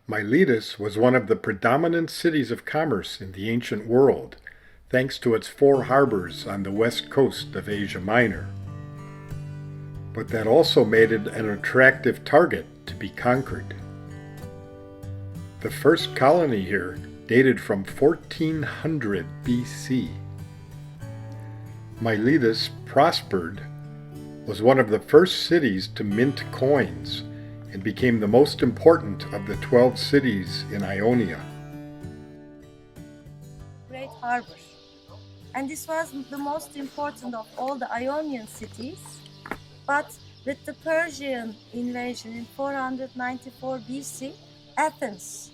Miletus was one of the predominant cities of commerce in the ancient world, thanks to its 4 harbors on the west coast of Asia Minor. But that also made it an attractive target to be conquered. The first colony here dated from 1400 BC. Miletus prospered, was one of the first cities to mint coins, and became the most important of the 12 cities in Ionia. Great harbor. And this was the most important of all the Ionian cities. But with the Persian invasion in 494 BC, Athens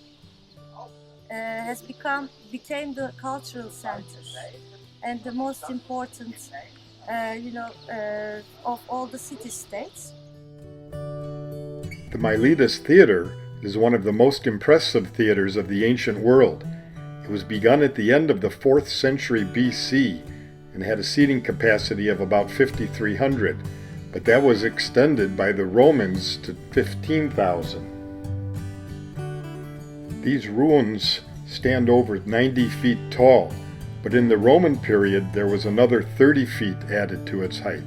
became the cultural center and the most important, of all the city-states. The Miletus Theater is one of the most impressive theaters of the ancient world. It was begun at the end of the 4th century BC and had a seating capacity of about 5,300, but that was extended by the Romans to 15,000. These ruins stand over 90 feet tall, but in the Roman period there was another 30 feet added to its height.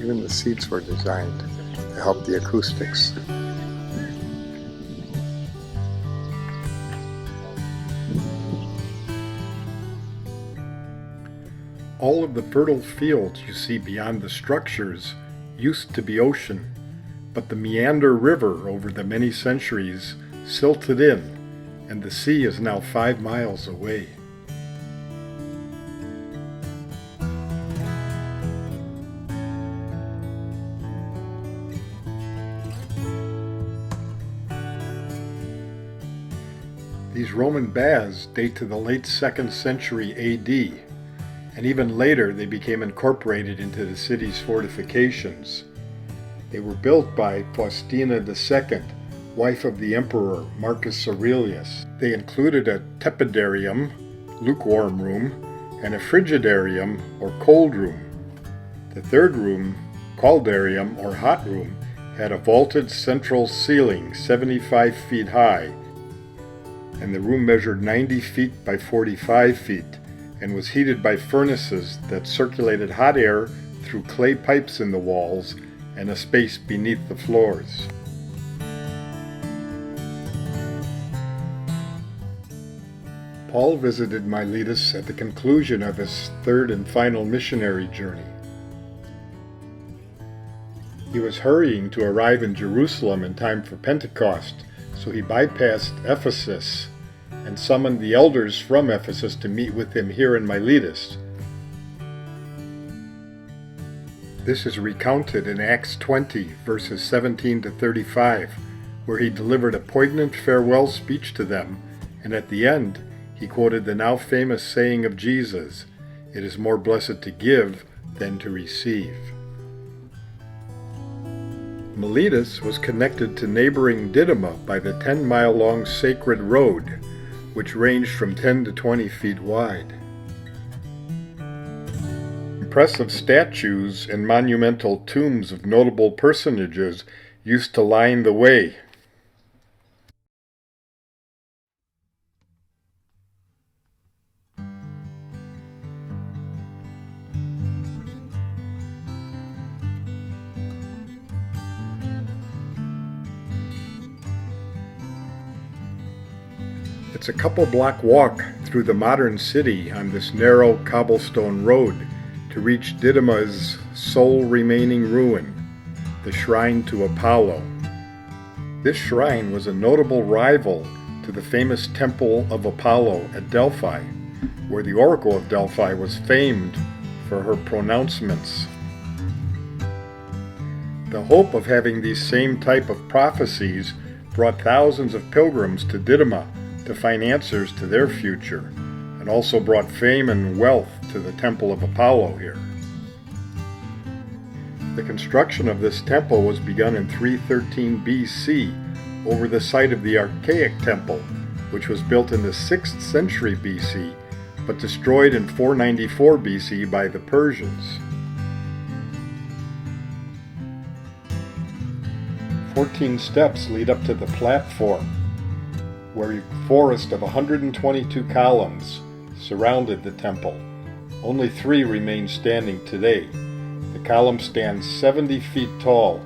Even the seats were designed to help the acoustics. All of the fertile fields you see beyond the structures used to be ocean, but the Meander River over the many centuries silted in, and the sea is now 5 miles away. These Roman baths date to the late 2nd century AD, and even later they became incorporated into the city's fortifications. They were built by Faustina II, wife of the emperor Marcus Aurelius. They included a tepidarium, lukewarm room, and a frigidarium, or cold room. The third room, caldarium, or hot room, had a vaulted central ceiling 75 feet high, and the room measured 90 feet by 45 feet and was heated by furnaces that circulated hot air through clay pipes in the walls and a space beneath the floors. Paul visited Miletus at the conclusion of his 3rd and final missionary journey. He was hurrying to arrive in Jerusalem in time for Pentecost, so he bypassed Ephesus and summoned the elders from Ephesus to meet with him here in Miletus. This is recounted in Acts 20, verses 17 to 35, where he delivered a poignant farewell speech to them, and at the end he quoted the now famous saying of Jesus, "It is more blessed to give than to receive." Miletus was connected to neighboring Didyma by the 10-mile-long sacred road, which ranged from 10 to 20 feet wide. Impressive statues and monumental tombs of notable personages used to line the way. It's a couple-block walk through the modern city on this narrow cobblestone road to reach Didyma's sole remaining ruin, the shrine to Apollo. This shrine was a notable rival to the famous Temple of Apollo at Delphi, where the Oracle of Delphi was famed for her pronouncements. The hope of having these same type of prophecies brought thousands of pilgrims to Didyma to find answers to their future, and also brought fame and wealth to the Temple of Apollo here. The construction of this temple was begun in 313 BC over the site of the archaic temple, which was built in the 6th century BC, but destroyed in 494 BC by the Persians. 14 steps lead up to the platform, where a forest of 122 columns surrounded the temple. Only 3 remain standing today. The columns stand 70 feet tall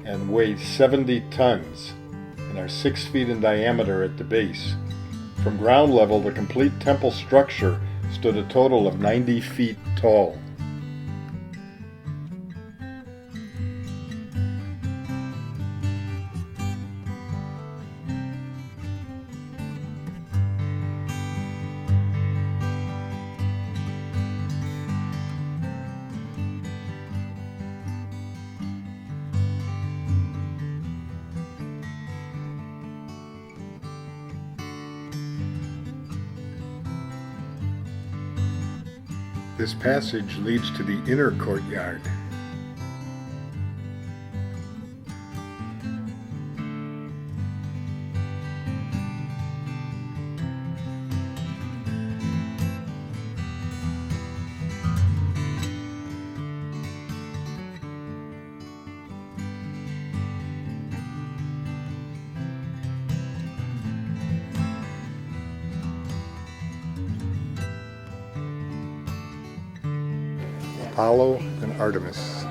and weigh 70 tons and are 6 feet in diameter at the base. From ground level, the complete temple structure stood a total of 90 feet tall. This passage leads to the inner courtyard. Apollo and Artemis.